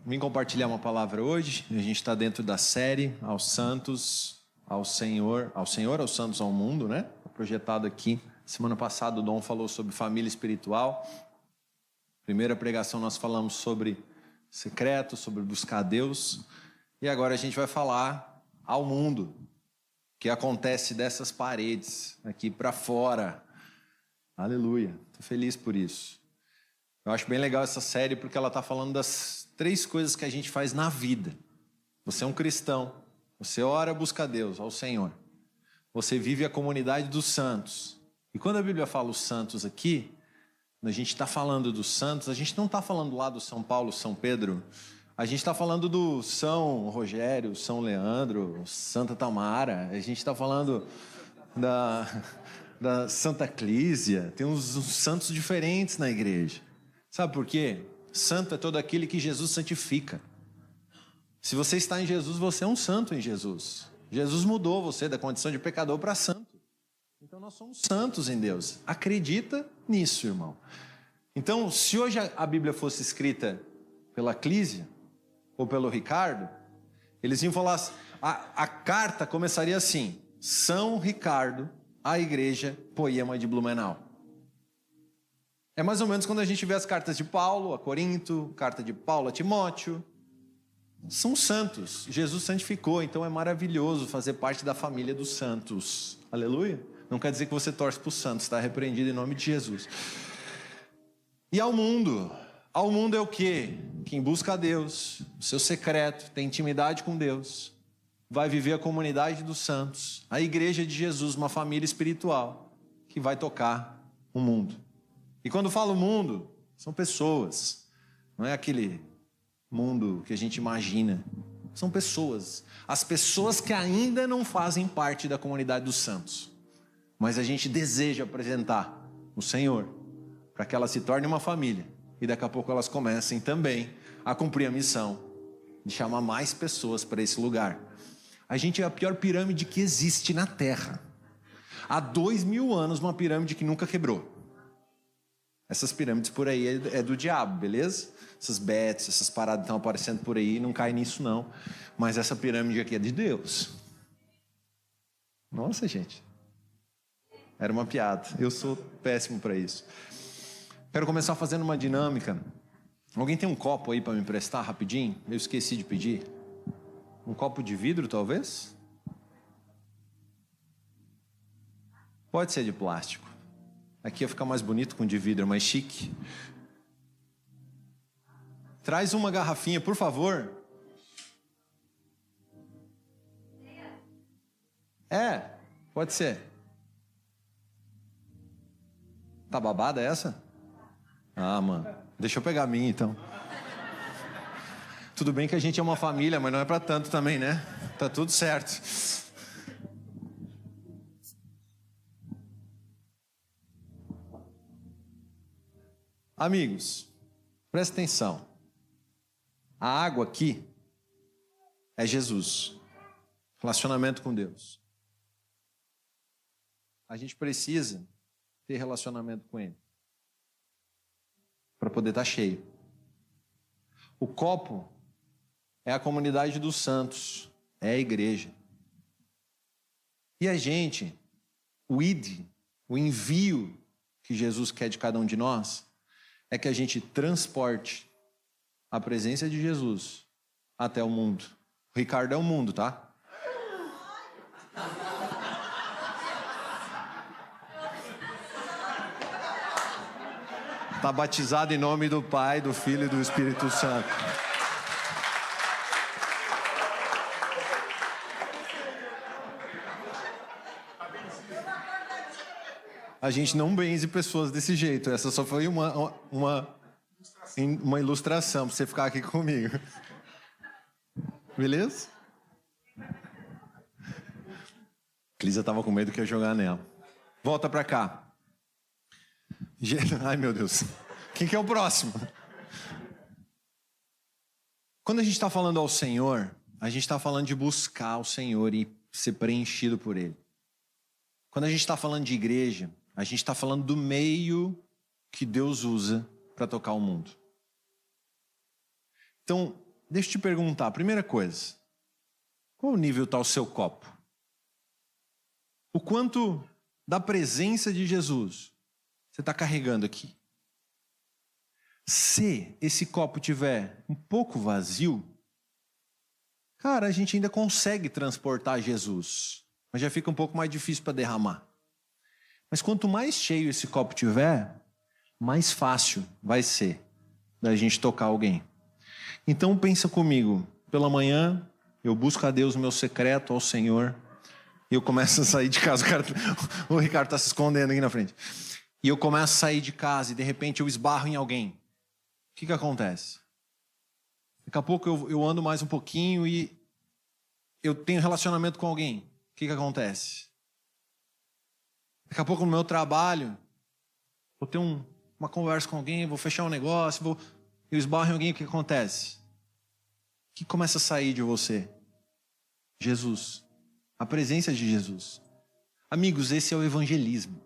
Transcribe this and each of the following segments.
Vim compartilhar uma palavra hoje. A gente está dentro da série Aos Santos, ao Senhor, aos Santos, ao Mundo, né? Projetado aqui. Semana passada o Dom falou sobre família espiritual. Primeira pregação nós falamos sobre secreto, sobre buscar a Deus. E agora a gente vai falar ao mundo, que acontece dessas paredes aqui para fora. Aleluia, estou feliz por isso. Eu acho bem legal essa série porque ela está falando das 3 coisas que a gente faz na vida. Você é um cristão, você ora, busca a Deus, ao Senhor. Você vive a comunidade dos santos. E quando a Bíblia fala os santos aqui, quando a gente está falando dos santos, a gente não está falando lá do São Paulo, São Pedro. A gente está falando do São Rogério, São Leandro, Santa Tamara. A gente está falando da Santa Clísia. Tem uns santos diferentes na igreja. Sabe por quê? Santo é todo aquele que Jesus santifica. Se você está em Jesus, você é um santo em Jesus. Jesus mudou você da condição de pecador para santo. Então nós somos santos em Deus. Acredita nisso, irmão. Então, se hoje a Bíblia fosse escrita pela Clísia ou pelo Ricardo, eles iam falar, a carta começaria assim: São Ricardo, a igreja Poema de Blumenau. É mais ou menos quando a gente vê as cartas de Paulo a Corinto, carta de Paulo a Timóteo. São santos, Jesus santificou, então é maravilhoso fazer parte da família dos santos. Aleluia. Não quer dizer que você torce para os santos, está repreendido em nome de Jesus. E ao mundo é o quê? Quem busca a Deus, o seu secreto, tem intimidade com Deus, vai viver a comunidade dos santos, a igreja de Jesus, uma família espiritual que vai tocar o mundo. E quando falo mundo, são pessoas, não é aquele mundo que a gente imagina, são pessoas, as pessoas que ainda não fazem parte da comunidade dos santos, mas a gente deseja apresentar o Senhor, para que ela se torne uma família, e daqui a pouco elas comecem também a cumprir a missão de chamar mais pessoas para esse lugar. A gente é a pior pirâmide que existe na Terra. Há 2000 anos, uma pirâmide que nunca quebrou. Essas pirâmides por aí é do diabo, beleza? Essas bets, essas paradas estão aparecendo por aí, não cai nisso não. Mas essa pirâmide aqui é de Deus. Nossa, gente. Era uma piada. Eu sou péssimo para isso. Quero começar fazendo uma dinâmica. Alguém tem um copo aí para me emprestar rapidinho? Eu esqueci de pedir. Um copo de vidro, talvez? Pode ser de plástico. Aqui ia ficar mais bonito com de vidro, mais chique. Traz uma garrafinha, por favor. Pode ser. Tá babada essa? Ah, mano. Deixa eu pegar a minha, então. Tudo bem que a gente é uma família, mas não é pra tanto também, né? Tá tudo certo. Amigos, presta atenção. A água aqui é Jesus. Relacionamento com Deus. A gente precisa ter relacionamento com Ele para poder estar cheio. O copo é a comunidade dos santos, é a igreja. E a gente, o envio que Jesus quer de cada um de nós, é que a gente transporte a presença de Jesus até o mundo. O Ricardo é o mundo, tá? Está batizado em nome do Pai, do Filho e do Espírito Santo. A gente não benze pessoas desse jeito. Essa só foi uma ilustração para você ficar aqui comigo. Beleza? Clísia estava com medo que eu ia jogar nela. Volta para cá. Ai, meu Deus. Quem que é o próximo? Quando a gente está falando ao Senhor, a gente está falando de buscar o Senhor e ser preenchido por Ele. Quando a gente está falando de igreja, a gente está falando do meio que Deus usa para tocar o mundo. Então, deixa eu te perguntar, primeira coisa, qual nível está o seu copo? O quanto da presença de Jesus você está carregando aqui? Se esse copo tiver um pouco vazio, cara, a gente ainda consegue transportar Jesus, mas já fica um pouco mais difícil para derramar. Mas quanto mais cheio esse copo tiver, mais fácil vai ser da gente tocar alguém. Então pensa comigo, pela manhã eu busco a Deus no meu secreto, ao Senhor, e eu começo a sair de casa. O Ricardo está se escondendo aqui na frente. E eu começo a sair de casa e de repente eu esbarro em alguém. O que acontece? Daqui a pouco eu ando mais um pouquinho e eu tenho relacionamento com alguém. O que acontece? Daqui a pouco no meu trabalho, vou ter uma conversa com alguém, vou fechar um negócio, eu esbarro em alguém, o que acontece? O que começa a sair de você? Jesus. A presença de Jesus. Amigos, esse é o evangelismo.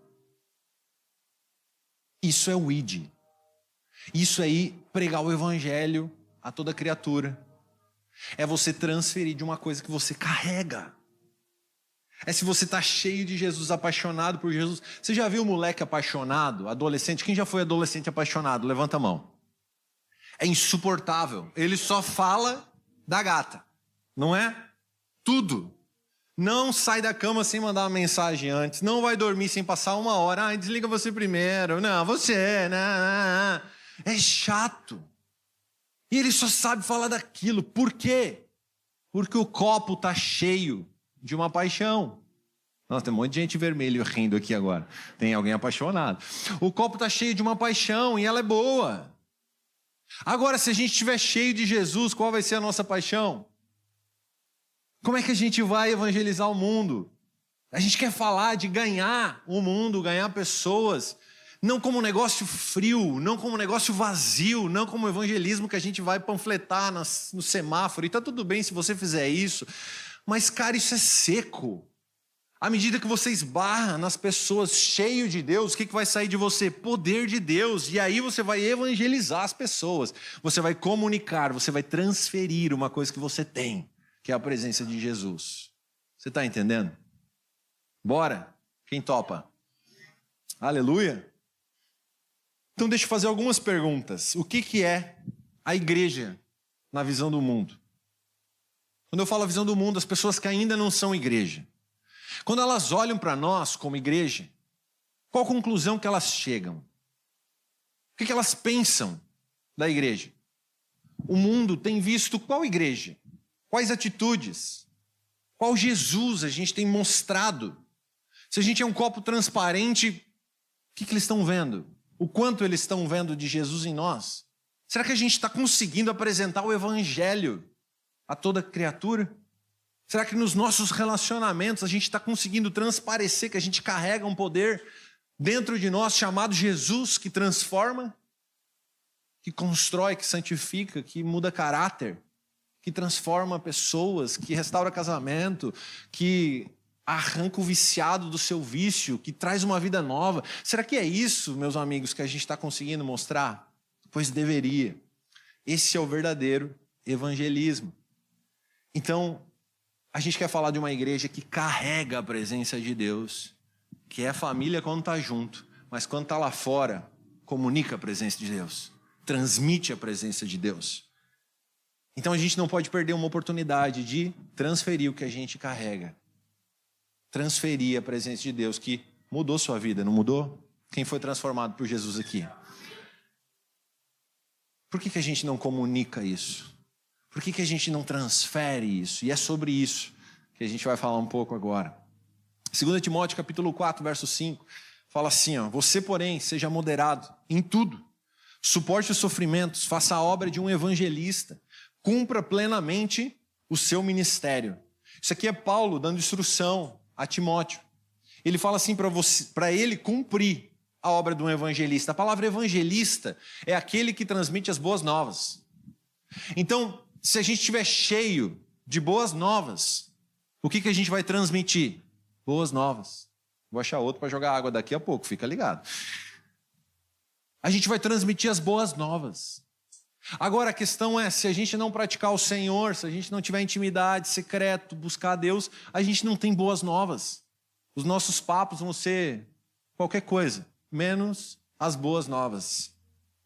Isso é o ID. Isso aí, pregar o evangelho a toda criatura. É você transferir de uma coisa que você carrega. É se você está cheio de Jesus, apaixonado por Jesus. Você já viu um moleque apaixonado, adolescente? Quem já foi adolescente apaixonado? Levanta a mão. É insuportável. Ele só fala da gata. Não é? Tudo. Não sai da cama sem mandar uma mensagem antes. Não vai dormir sem passar uma hora. Ai, desliga você primeiro. Não, você. Não. É chato. E ele só sabe falar daquilo. Por quê? Porque o copo está cheio de uma paixão. Nossa, tem um monte de gente vermelho rindo aqui agora. Tem alguém apaixonado. O copo está cheio de uma paixão e ela é boa. Agora, se a gente estiver cheio de Jesus, qual vai ser a nossa paixão? Como é que a gente vai evangelizar o mundo? A gente quer falar de ganhar o mundo, ganhar pessoas, não como um negócio frio, não como um negócio vazio, não como um evangelismo que a gente vai panfletar no semáforo. E está tudo bem se você fizer isso, mas, cara, isso é seco. À medida que você esbarra nas pessoas cheio de Deus, o que vai sair de você? Poder de Deus. E aí você vai evangelizar as pessoas. Você vai comunicar, você vai transferir uma coisa que você tem, que é a presença de Jesus. Você está entendendo? Bora? Quem topa? Aleluia! Então deixa eu fazer algumas perguntas. O que é a igreja na visão do mundo? Quando eu falo a visão do mundo, as pessoas que ainda não são igreja. Quando elas olham para nós como igreja, qual a conclusão que elas chegam? O que elas pensam da igreja? O mundo tem visto qual igreja? Quais atitudes? Qual Jesus a gente tem mostrado? Se a gente é um copo transparente, o que eles estão vendo? O quanto eles estão vendo de Jesus em nós? Será que a gente está conseguindo apresentar o evangelho a toda criatura? Será que nos nossos relacionamentos a gente está conseguindo transparecer que a gente carrega um poder dentro de nós chamado Jesus, que transforma, que constrói, que santifica, que muda caráter, que transforma pessoas, que restaura casamento, que arranca o viciado do seu vício, que traz uma vida nova? Será que é isso, meus amigos, que a gente está conseguindo mostrar? Pois deveria. Esse é o verdadeiro evangelismo. Então, a gente quer falar de uma igreja que carrega a presença de Deus, que é família quando está junto, mas quando está lá fora, comunica a presença de Deus, transmite a presença de Deus. Então a gente não pode perder uma oportunidade de transferir o que a gente carrega. Transferir a presença de Deus que mudou sua vida, não mudou? Quem foi transformado por Jesus aqui? Por que a gente não comunica isso? Por que a gente não transfere isso? E é sobre isso que a gente vai falar um pouco agora. 2 Timóteo capítulo 4, verso 5, fala assim, você, porém, seja moderado em tudo. Suporte os sofrimentos, faça a obra de um evangelista, cumpra plenamente o seu ministério. Isso aqui é Paulo dando instrução a Timóteo. Ele fala assim para ele cumprir a obra de um evangelista. A palavra evangelista é aquele que transmite as boas novas. Então, se a gente estiver cheio de boas novas, o que a gente vai transmitir? Boas novas. Vou achar outro para jogar água daqui a pouco, fica ligado. A gente vai transmitir as boas novas. Agora a questão é, se a gente não praticar o Senhor, se a gente não tiver intimidade, secreto, buscar a Deus, a gente não tem boas novas. Os nossos papos vão ser qualquer coisa, menos as boas novas.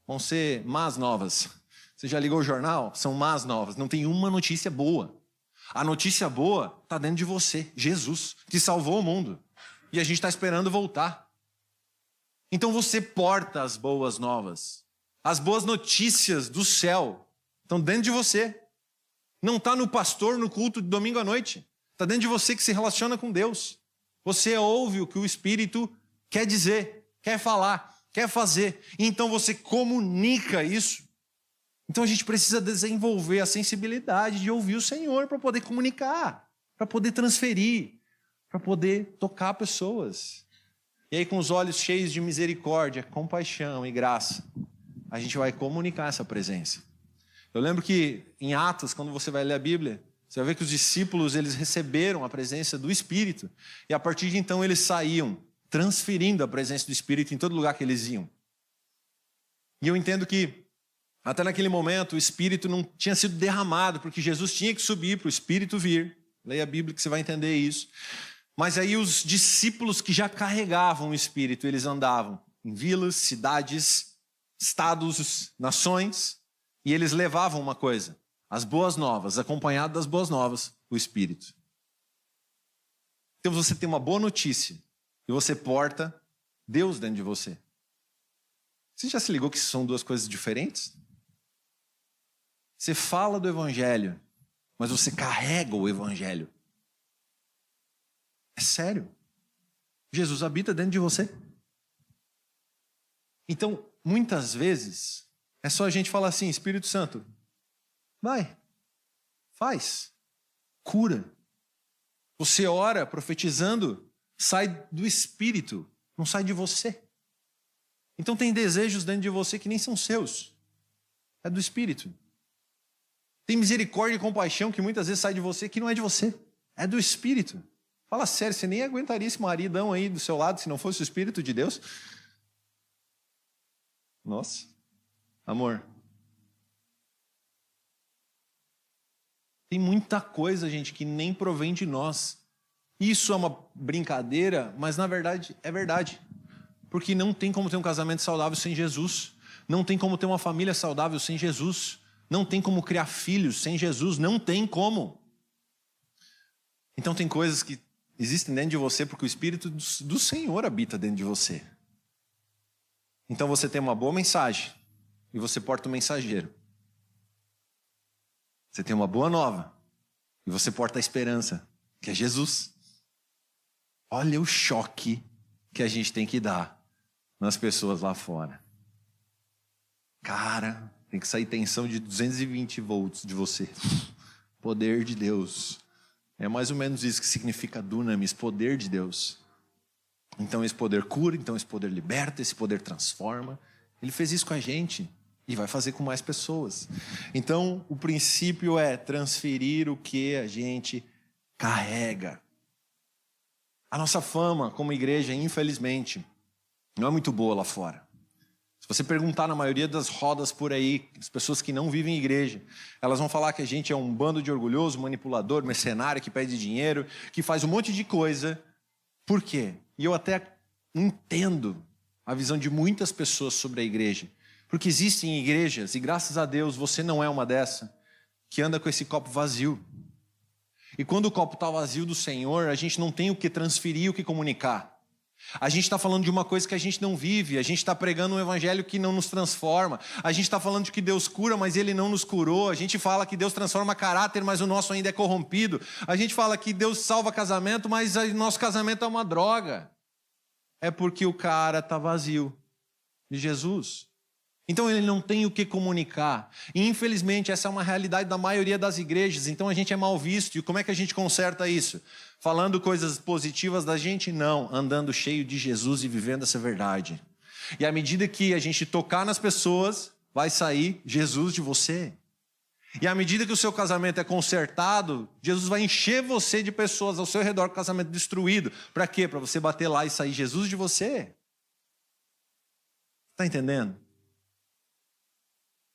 Vão ser más novas. Você já ligou o jornal? São más novas. Não tem uma notícia boa. A notícia boa está dentro de você, Jesus, que salvou o mundo. E a gente está esperando voltar. Então você porta as boas novas. As boas notícias do céu estão dentro de você. Não está no pastor no culto de domingo à noite. Está dentro de você que se relaciona com Deus. Você ouve o que o Espírito quer dizer, quer falar, quer fazer. E então você comunica isso. Então a gente precisa desenvolver a sensibilidade de ouvir o Senhor para poder comunicar, para poder transferir, para poder tocar pessoas. E aí com os olhos cheios de misericórdia, compaixão e graça, a gente vai comunicar essa presença. Eu lembro que em Atos, quando você vai ler a Bíblia, você vai ver que os discípulos eles receberam a presença do Espírito. E a partir de então eles saíam, transferindo a presença do Espírito em todo lugar que eles iam. E eu entendo que, até naquele momento, o Espírito não tinha sido derramado, porque Jesus tinha que subir para o Espírito vir. Leia a Bíblia que você vai entender isso. Mas aí os discípulos que já carregavam o Espírito, eles andavam em vilas, cidades, estados, nações, e eles levavam uma coisa, as boas novas, acompanhado das boas novas, o Espírito. Então você tem uma boa notícia, e você porta Deus dentro de você. Você já se ligou que são duas coisas diferentes? Você fala do Evangelho, mas você carrega o Evangelho. É sério. Jesus habita dentro de você. Então, muitas vezes, é só a gente falar assim, Espírito Santo, vai, faz, cura. Você ora profetizando, sai do Espírito, não sai de você. Então tem desejos dentro de você que nem são seus, é do Espírito. Tem misericórdia e compaixão que muitas vezes sai de você que não é de você, é do Espírito. Fala sério, você nem aguentaria esse maridão aí do seu lado se não fosse o Espírito de Deus? Nossa, amor. Tem muita coisa, gente, que nem provém de nós. Isso é uma brincadeira, mas na verdade é verdade. Porque não tem como ter um casamento saudável sem Jesus. Não tem como ter uma família saudável sem Jesus. Não tem como criar filhos sem Jesus. Não tem como. Então tem coisas que existem dentro de você porque o Espírito do Senhor habita dentro de você. Então você tem uma boa mensagem e você porta o mensageiro. Você tem uma boa nova e você porta a esperança, que é Jesus. Olha o choque que a gente tem que dar nas pessoas lá fora. Cara, tem que sair tensão de 220 volts de você. Poder de Deus. É mais ou menos isso que significa dunamis, poder de Deus. Então esse poder cura, então esse poder liberta, esse poder transforma. Ele fez isso com a gente e vai fazer com mais pessoas. Então o princípio é transferir o que a gente carrega. A nossa fama como igreja, infelizmente, não é muito boa lá fora. Se você perguntar na maioria das rodas por aí, as pessoas que não vivem em igreja, elas vão falar que a gente é um bando de orgulhoso, manipulador, mercenário, que pede dinheiro, que faz um monte de coisa. Por quê? E eu até entendo a visão de muitas pessoas sobre a igreja. Porque existem igrejas, e graças a Deus você não é uma dessa, que anda com esse copo vazio. E quando o copo está vazio do Senhor, a gente não tem o que transferir, o que comunicar. A gente está falando de uma coisa que a gente não vive, a gente está pregando um evangelho que não nos transforma, a gente está falando de que Deus cura, mas Ele não nos curou, a gente fala que Deus transforma caráter, mas o nosso ainda é corrompido, a gente fala que Deus salva casamento, mas o nosso casamento é uma droga. É porque o cara está vazio de Jesus. Então ele não tem o que comunicar. E infelizmente essa é uma realidade da maioria das igrejas. Então a gente é mal visto. E como é que a gente conserta isso? Falando coisas positivas da gente? Não. Andando cheio de Jesus e vivendo essa verdade. E à medida que a gente tocar nas pessoas, vai sair Jesus de você. E à medida que o seu casamento é consertado, Jesus vai encher você de pessoas ao seu redor com o casamento destruído. Para quê? Para você bater lá e sair Jesus de você. Está entendendo?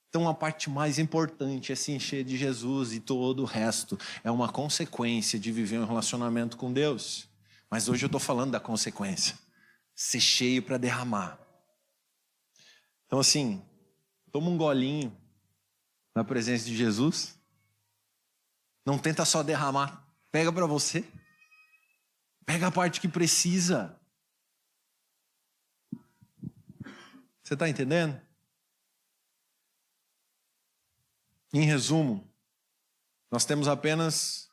Então a parte mais importante é se encher de Jesus e todo o resto é uma consequência de viver um relacionamento com Deus. Mas hoje eu estou falando da consequência. Ser cheio para derramar. Então assim, toma um golinho na presença de Jesus. Não tenta só derramar. Pega para você. Pega a parte que precisa. Você está entendendo? Em resumo, nós temos apenas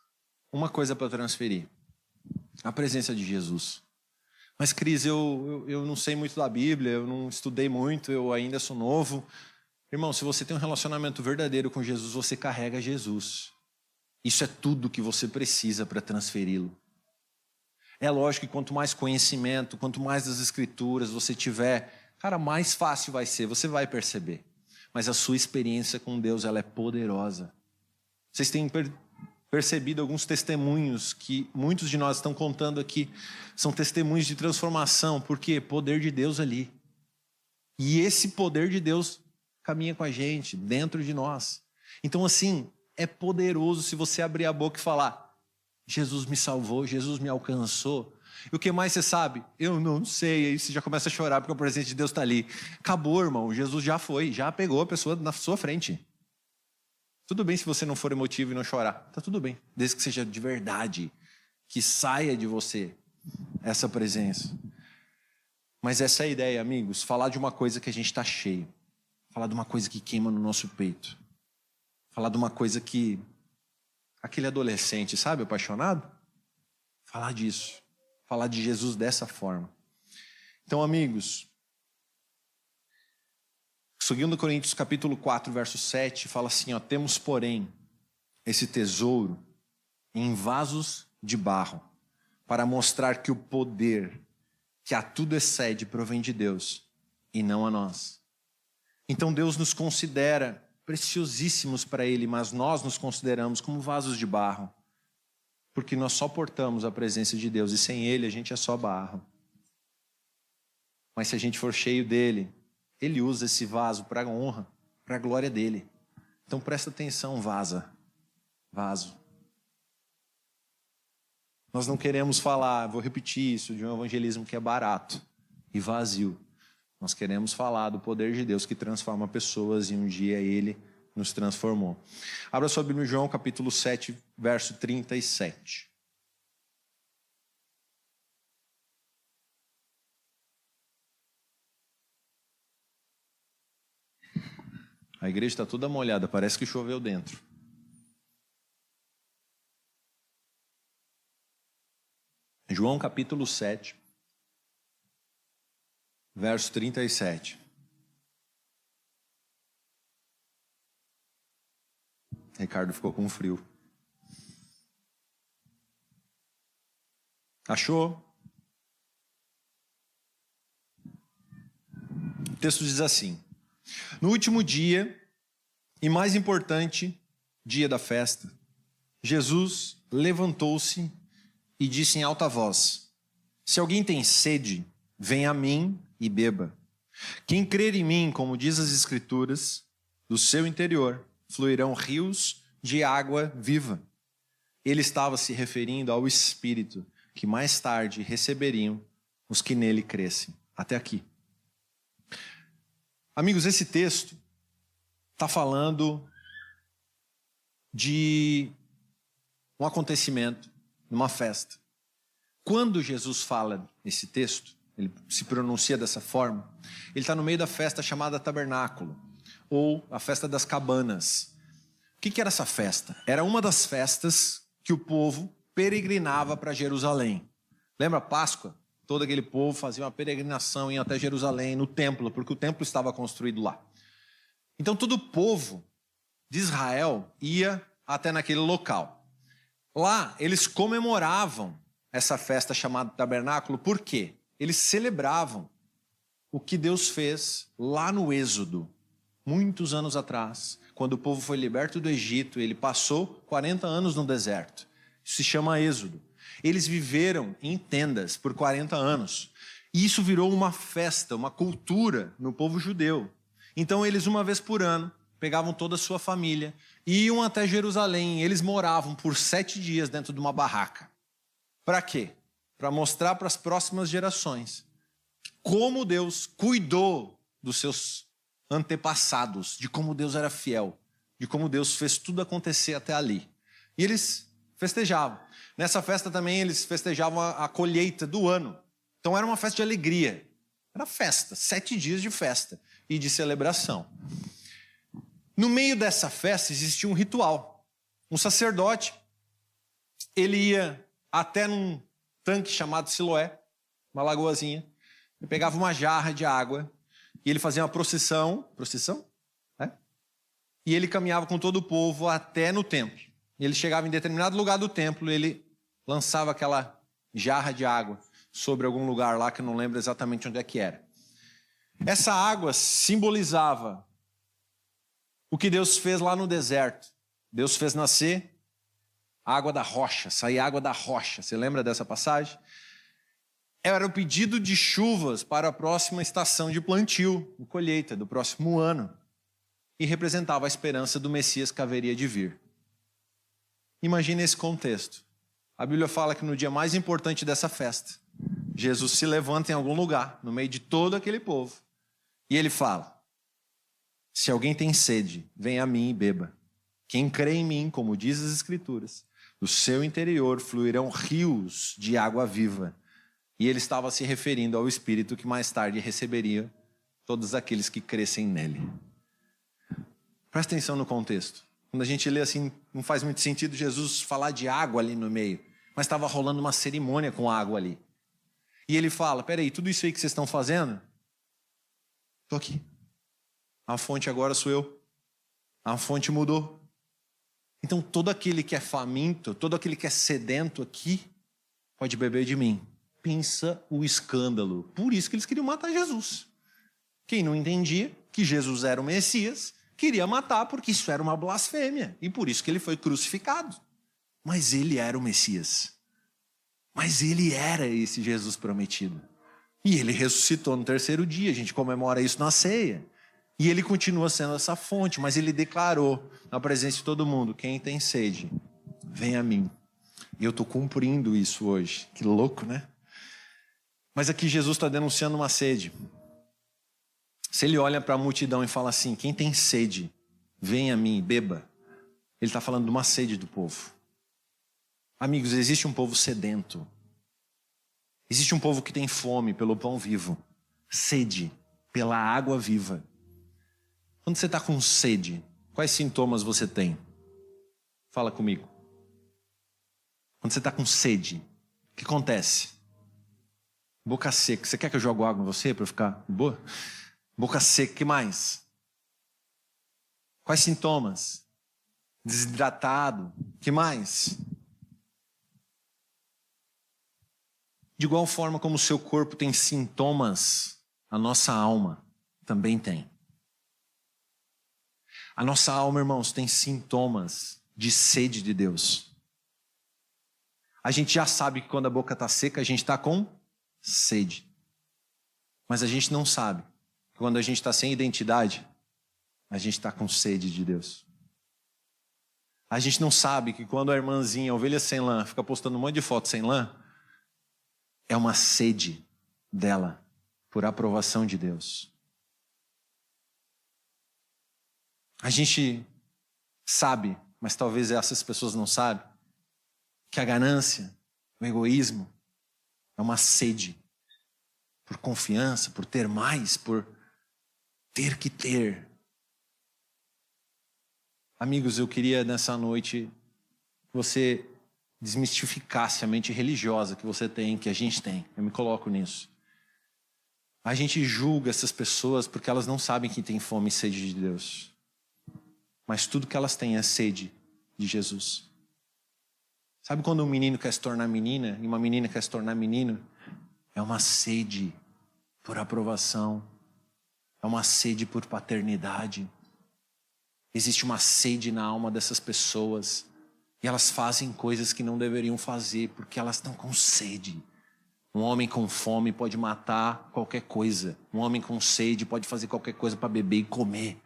uma coisa para transferir: a presença de Jesus. Mas, Cris, eu não sei muito da Bíblia, eu não estudei muito, eu ainda sou novo. Irmão, se você tem um relacionamento verdadeiro com Jesus, você carrega Jesus. Isso é tudo que você precisa para transferi-lo. É lógico que quanto mais conhecimento, quanto mais das Escrituras você tiver, cara, mais fácil vai ser, você vai perceber. Mas a sua experiência com Deus, ela é poderosa. Vocês têm percebido alguns testemunhos que muitos de nós estão contando aqui. São testemunhos de transformação, porque poder de Deus ali. E esse poder de Deus caminha com a gente, dentro de nós. Então assim, é poderoso se você abrir a boca e falar: Jesus me salvou, Jesus me alcançou. E o que mais você sabe? Eu não sei. Aí você já começa a chorar porque o presente de Deus está ali. Acabou, irmão. Jesus já foi, já pegou a pessoa na sua frente. Tudo bem se você não for emotivo e não chorar. Tá tudo bem, desde que seja de verdade, que saia de você essa presença. Mas essa é a ideia, amigos. Falar de uma coisa que a gente está cheio. Falar de uma coisa que queima no nosso peito. Falar de uma coisa que... aquele adolescente, sabe, apaixonado? Falar disso. Falar de Jesus dessa forma. Então, amigos, 2 Coríntios capítulo 4, verso 7, fala assim, ó: temos, porém, esse tesouro em vasos de barro, para mostrar que o poder que a tudo excede provém de Deus, e não a nós. Então Deus nos considera preciosíssimos para Ele, mas nós nos consideramos como vasos de barro, porque nós só portamos a presença de Deus, e sem Ele a gente é só barro. Mas se a gente for cheio dEle, Ele usa esse vaso para a honra, para a glória dEle. Então presta atenção, vaso. Nós não queremos falar, vou repetir isso, de um evangelismo que é barato e vazio. Nós queremos falar do poder de Deus que transforma pessoas, e um dia Ele nos transformou. Abra sua Bíblia em João capítulo 7, verso 37. A igreja está toda molhada, parece que choveu dentro. João capítulo 7, verso 37. Ricardo ficou com frio. Achou? O texto diz assim: no último dia, e mais importante, dia da festa, Jesus levantou-se e disse em alta voz: se alguém tem sede, venha a mim e beba. Quem crer em mim, como diz as Escrituras, do seu interior fluirão rios de água viva. Ele estava se referindo ao Espírito que mais tarde receberiam os que nele crescem. Até aqui. Amigos, esse texto está falando de um acontecimento, numa festa. Quando Jesus fala esse texto, ele se pronuncia dessa forma, ele está no meio da festa chamada Tabernáculo, ou a festa das cabanas. O que era essa festa? Era uma das festas que o povo peregrinava para Jerusalém. Lembra a Páscoa? Todo aquele povo fazia uma peregrinação, ia até Jerusalém, no templo, porque o templo estava construído lá. Então todo o povo de Israel ia até naquele local. Lá eles comemoravam essa festa chamada Tabernáculo. Por quê? Eles celebravam o que Deus fez lá no Êxodo, muitos anos atrás, quando o povo foi liberto do Egito. Ele passou 40 anos no deserto. Isso se chama Êxodo. Eles viveram em tendas por 40 anos. E isso virou uma festa, uma cultura no povo judeu. Então eles, uma vez por ano, pegavam toda a sua família, iam até Jerusalém. Eles moravam por 7 dias dentro de uma barraca. Para quê? Para mostrar para as próximas gerações como Deus cuidou dos seus antepassados, de como Deus era fiel, de como Deus fez tudo acontecer até ali. E eles festejavam. Nessa festa também eles festejavam a colheita do ano. Então era uma festa de alegria. Era festa, 7 dias de festa e de celebração. No meio dessa festa existia um ritual. Um sacerdote, ele ia até num tanque chamado Siloé, uma lagoazinha, ele pegava uma jarra de água e ele fazia uma procissão, e ele caminhava com todo o povo até no templo. E ele chegava em determinado lugar do templo, ele lançava aquela jarra de água sobre algum lugar lá que eu não lembro exatamente onde é que era. Essa água simbolizava o que Deus fez lá no deserto. Deus fez nascer a água da rocha, sair água da rocha. Você lembra dessa passagem? Era o pedido de chuvas para a próxima estação de plantio, de colheita, do próximo ano. E representava a esperança do Messias que haveria de vir. Imagine esse contexto. A Bíblia fala que no dia mais importante dessa festa, Jesus se levanta em algum lugar, no meio de todo aquele povo, e ele fala: se alguém tem sede, venha a mim e beba. Quem crê em mim, como diz as Escrituras, do seu interior fluirão rios de água viva. E ele estava se referindo ao Espírito que mais tarde receberia todos aqueles que crescem nele. Presta atenção no contexto. Quando a gente lê assim, não faz muito sentido Jesus falar de água ali no meio, mas estava rolando uma cerimônia com água ali. E ele fala: peraí, tudo isso aí que vocês estão fazendo? Estou aqui. A fonte agora sou eu. A fonte mudou. Então todo aquele que é faminto, todo aquele que é sedento aqui, pode beber de mim. Pensa o escândalo. Por isso que eles queriam matar Jesus. Quem não entendia que Jesus era o Messias, queria matar porque isso era uma blasfêmia. E por isso que ele foi crucificado. Mas ele era o Messias. Mas ele era esse Jesus prometido. E ele ressuscitou no 3º dia. A gente comemora isso na ceia. E ele continua sendo essa fonte. Mas ele declarou na presença de todo mundo: quem tem sede, vem a mim. E eu estou cumprindo isso hoje. Que louco, né? Mas aqui Jesus está denunciando uma sede. Se ele olha para a multidão e fala assim: quem tem sede, vem a mim e beba. Ele está falando de uma sede do povo. Amigos, existe um povo sedento. Existe um povo que tem fome pelo pão vivo. Sede pela água viva. Quando você está com sede, quais sintomas você tem? Fala comigo. Quando você está com sede, o que acontece? Boca seca. Você quer que eu jogue água em você para ficar boa? Boca seca, o que mais? Quais sintomas? Desidratado, o que mais? De igual forma como o seu corpo tem sintomas, a nossa alma também tem. A nossa alma, irmãos, tem sintomas de sede de Deus. A gente já sabe que quando a boca está seca, a gente está com sede. Mas a gente não sabe que quando a gente está sem identidade, a gente está com sede de Deus. A gente não sabe que quando a irmãzinha, a ovelha sem lã, fica postando um monte de foto sem lã, é uma sede dela por aprovação de Deus. A gente sabe, mas talvez essas pessoas não sabem, que a ganância, o egoísmo, é uma sede por confiança, por ter mais, por ter que ter. Amigos, eu queria nessa noite que você desmistificasse a mente religiosa que você tem, que a gente tem. Eu me coloco nisso. A gente julga essas pessoas porque elas não sabem que tem fome e sede de Deus. Mas tudo que elas têm é sede de Jesus. Sabe quando um menino quer se tornar menina e uma menina quer se tornar menino? É uma sede por aprovação. É uma sede por paternidade. Existe uma sede na alma dessas pessoas. E elas fazem coisas que não deveriam fazer porque elas estão com sede. Um homem com fome pode matar qualquer coisa. Um homem com sede pode fazer qualquer coisa para beber e comer.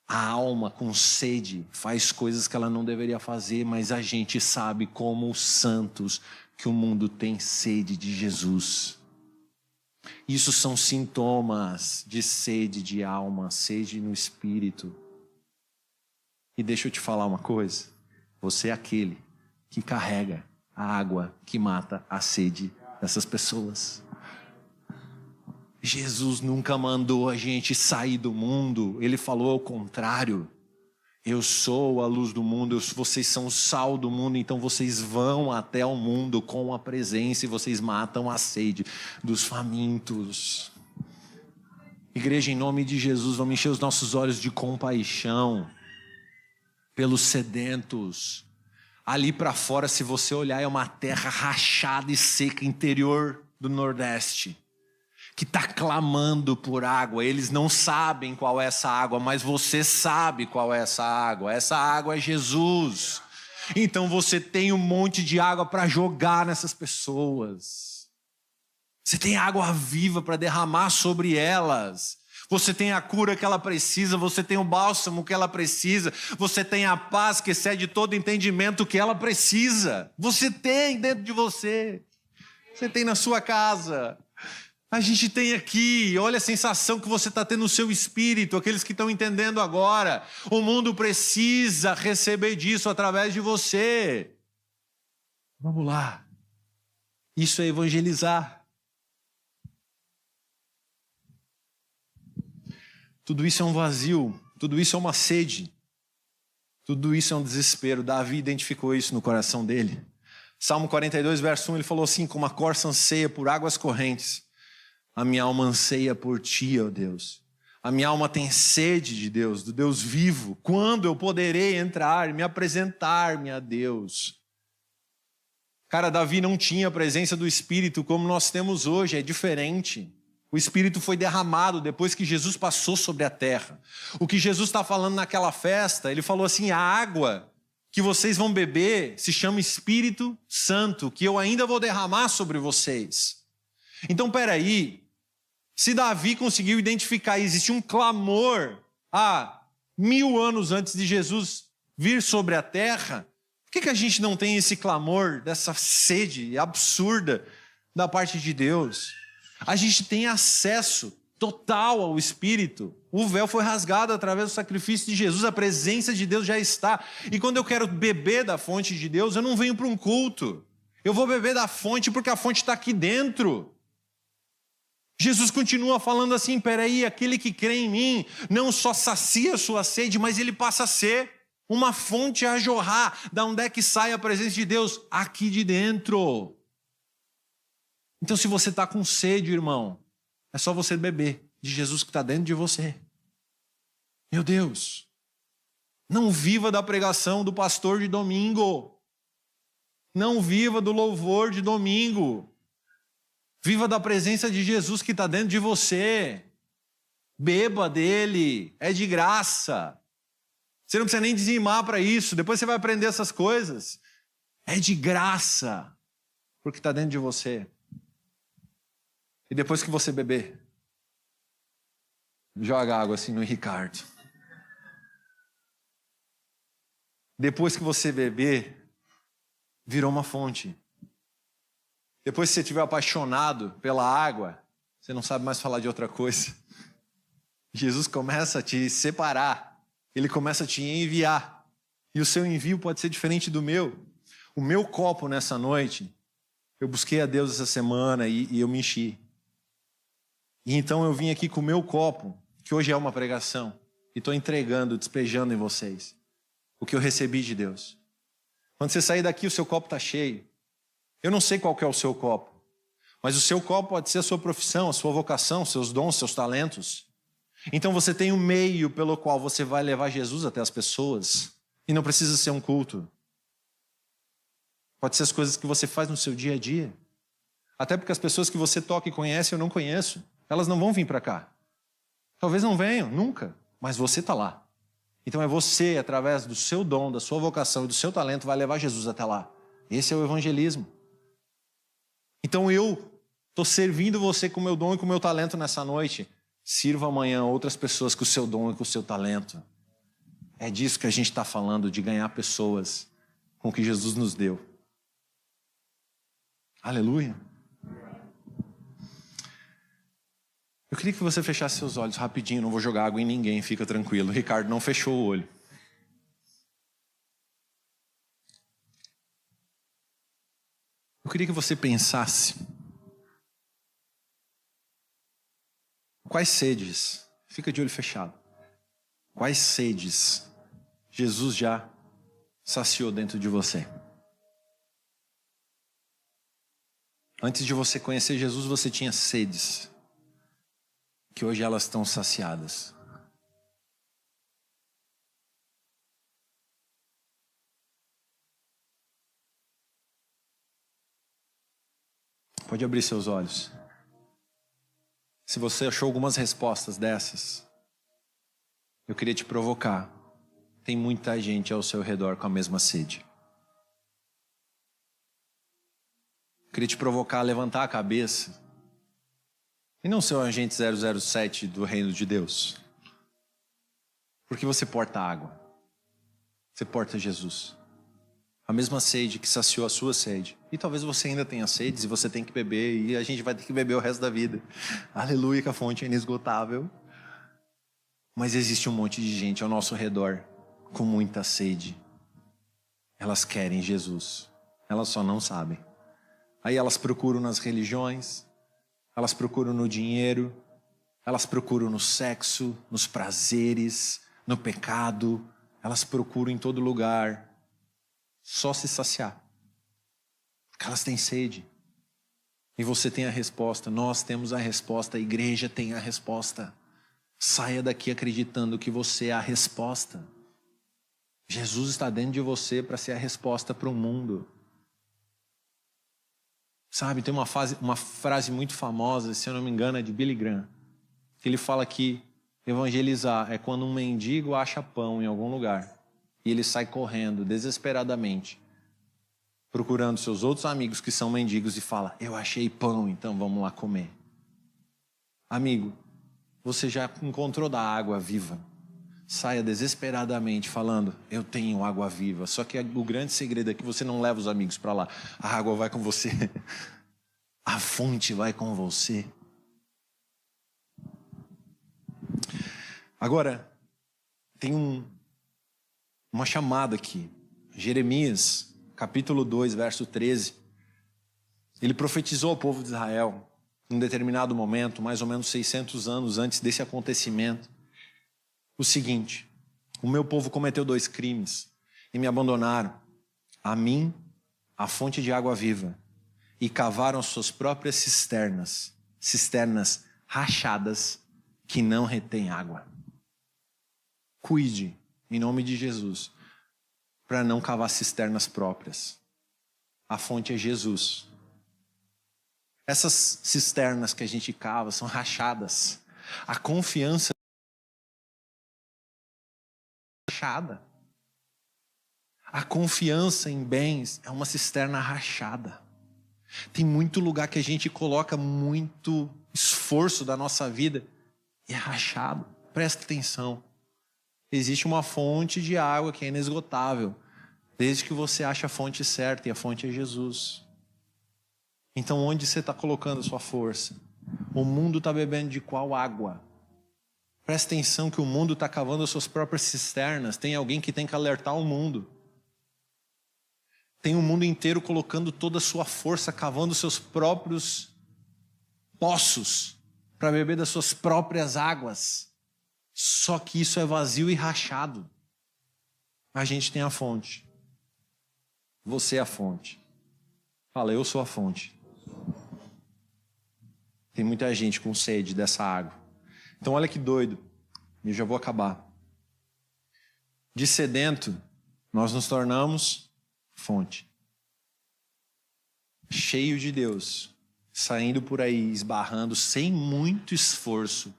A alma com sede faz coisas que ela não deveria fazer, mas a gente sabe como os santos que o mundo tem sede de Jesus. Isso são sintomas de sede de alma, sede no espírito. E deixa eu te falar uma coisa. Você é aquele que carrega a água que mata a sede dessas pessoas. Jesus nunca mandou a gente sair do mundo. Ele falou ao contrário. Eu sou a luz do mundo, vocês são o sal do mundo, então vocês vão até o mundo com a presença e vocês matam a sede dos famintos. Igreja, em nome de Jesus, vamos encher os nossos olhos de compaixão pelos sedentos. Ali para fora, se você olhar, é uma terra rachada e seca, interior do Nordeste, que está clamando por água. Eles não sabem qual é essa água, mas você sabe qual é essa água. Essa água é Jesus. Então você tem um monte de água para jogar nessas pessoas. Você tem água viva para derramar sobre elas. Você tem a cura que ela precisa, você tem o bálsamo que ela precisa, você tem a paz que excede todo entendimento que ela precisa. Você tem dentro de você. Você tem na sua casa. A gente tem aqui, olha a sensação que você está tendo no seu espírito, aqueles que estão entendendo agora. O mundo precisa receber disso através de você. Vamos lá. Isso é evangelizar. Tudo isso é um vazio, tudo isso é uma sede, tudo isso é um desespero. Davi identificou isso no coração dele. Salmo 42, verso 1, ele falou assim: como a corça anseia por águas correntes, a minha alma anseia por ti, ó Deus. A minha alma tem sede de Deus, do Deus vivo. Quando eu poderei entrar e me apresentar-me a Deus? Cara, Davi não tinha a presença do Espírito como nós temos hoje, é diferente. O Espírito foi derramado depois que Jesus passou sobre a terra. O que Jesus está falando naquela festa, ele falou assim: a água que vocês vão beber se chama Espírito Santo, que eu ainda vou derramar sobre vocês. Então, peraí. Se Davi conseguiu identificar, existe um clamor há 1000 anos antes de Jesus vir sobre a terra, por que a gente não tem esse clamor, dessa sede absurda da parte de Deus? A gente tem acesso total ao Espírito. O véu foi rasgado através do sacrifício de Jesus, a presença de Deus já está. E quando eu quero beber da fonte de Deus, eu não venho para um culto. Eu vou beber da fonte porque a fonte está aqui dentro. Jesus continua falando assim: peraí, aquele que crê em mim não só sacia a sua sede, mas ele passa a ser uma fonte a jorrar. Da onde é que sai a presença de Deus? Aqui de dentro. Então, se você está com sede, irmão, é só você beber de Jesus que está dentro de você. Meu Deus, não viva da pregação do pastor de domingo. Não viva do louvor de domingo. Viva da presença de Jesus que está dentro de você. Beba dele, é de graça. Você não precisa nem dizimar para isso, depois você vai aprender essas coisas. É de graça, porque está dentro de você. E depois que você beber, joga água assim no Ricardo. Depois que você beber, virou uma fonte. Depois que você estiver apaixonado pela água, você não sabe mais falar de outra coisa. Jesus começa a te separar. Ele começa a te enviar. E o seu envio pode ser diferente do meu. O meu copo nessa noite, eu busquei a Deus essa semana e eu me enchi. E então eu vim aqui com o meu copo, que hoje é uma pregação, e estou entregando, despejando em vocês o que eu recebi de Deus. Quando você sair daqui, o seu copo está cheio. Eu não sei qual que é o seu copo, mas o seu copo pode ser a sua profissão, a sua vocação, seus dons, seus talentos. Então você tem um meio pelo qual você vai levar Jesus até as pessoas, e não precisa ser um culto. Pode ser as coisas que você faz no seu dia a dia. Até porque as pessoas que você toca e conhece eu não conheço, elas não vão vir para cá. Talvez não venham, nunca, mas você está lá. Então é você, através do seu dom, da sua vocação e do seu talento, vai levar Jesus até lá. Esse é o evangelismo. Então eu estou servindo você com o meu dom e com o meu talento nessa noite. Sirva amanhã outras pessoas com o seu dom e com o seu talento. É disso que a gente está falando, de ganhar pessoas com o que Jesus nos deu. Aleluia. Eu queria que você fechasse seus olhos rapidinho, não vou jogar água em ninguém, fica tranquilo. O Ricardo não fechou o olho. Eu queria que você pensasse. Quais sedes, fica de olho fechado, quais sedes Jesus já saciou dentro de você? Antes de você conhecer Jesus, você tinha sedes, que hoje elas estão saciadas. Pode abrir seus olhos. Se você achou algumas respostas dessas, eu queria te provocar. Tem muita gente ao seu redor com a mesma sede. Eu queria te provocar a levantar a cabeça e não ser o agente 007 do reino de Deus. Porque você porta água. Você porta Jesus. A mesma sede que saciou a sua sede. E talvez você ainda tenha sedes e você tem que beber. E a gente vai ter que beber o resto da vida. Aleluia, que a fonte é inesgotável. Mas existe um monte de gente ao nosso redor com muita sede. Elas querem Jesus. Elas só não sabem. Aí elas procuram nas religiões. Elas procuram no dinheiro. Elas procuram no sexo, nos prazeres, no pecado. Elas procuram em todo lugar. Só se saciar. Porque elas têm sede. E você tem a resposta. Nós temos a resposta. A igreja tem a resposta. Saia daqui acreditando que você é a resposta. Jesus está dentro de você para ser a resposta para o mundo. Sabe, tem uma frase muito famosa, se eu não me engano, é de Billy Graham. Que ele fala que evangelizar é quando um mendigo acha pão em algum lugar. E ele sai correndo, desesperadamente, procurando seus outros amigos que são mendigos e fala, eu achei pão, então vamos lá comer. Amigo, você já encontrou da água viva. Saia desesperadamente falando, eu tenho água viva. Só que o grande segredo é que você não leva os amigos para lá. A água vai com você. A fonte vai com você. Agora, tem uma chamada aqui. Jeremias, capítulo 2, verso 13. Ele profetizou ao povo de Israel, em um determinado momento, mais ou menos 600 anos antes desse acontecimento, o seguinte: o meu povo cometeu 2 crimes e me abandonaram, a mim, a fonte de água viva, e cavaram suas próprias cisternas rachadas que não retêm água. Cuide, em nome de Jesus, para não cavar cisternas próprias. A fonte é Jesus. Essas cisternas que a gente cava são rachadas. A confiança é rachada. A confiança em bens é uma cisterna rachada. Tem muito lugar que a gente coloca muito esforço da nossa vida e é rachado. Presta atenção. Existe uma fonte de água que é inesgotável, desde que você ache a fonte certa, e a fonte é Jesus. Então onde você está colocando a sua força? O mundo está bebendo de qual água? Presta atenção que o mundo está cavando as suas próprias cisternas. Tem alguém que tem que alertar o mundo. Tem o mundo inteiro colocando toda a sua força, cavando seus próprios poços para beber das suas próprias águas. Só que isso é vazio e rachado. A gente tem a fonte. Você é a fonte. Fala, eu sou a fonte. Tem muita gente com sede dessa água. Então olha que doido. Eu já vou acabar. De sedento, nós nos tornamos fonte. Cheio de Deus. Saindo por aí, esbarrando, sem muito esforço.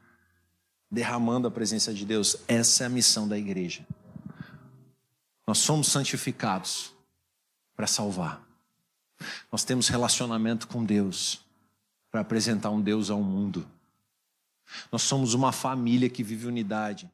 Derramando a presença de Deus. Essa é a missão da igreja. Nós somos santificados para salvar. Nós temos relacionamento com Deus para apresentar um Deus ao mundo. Nós somos uma família que vive unidade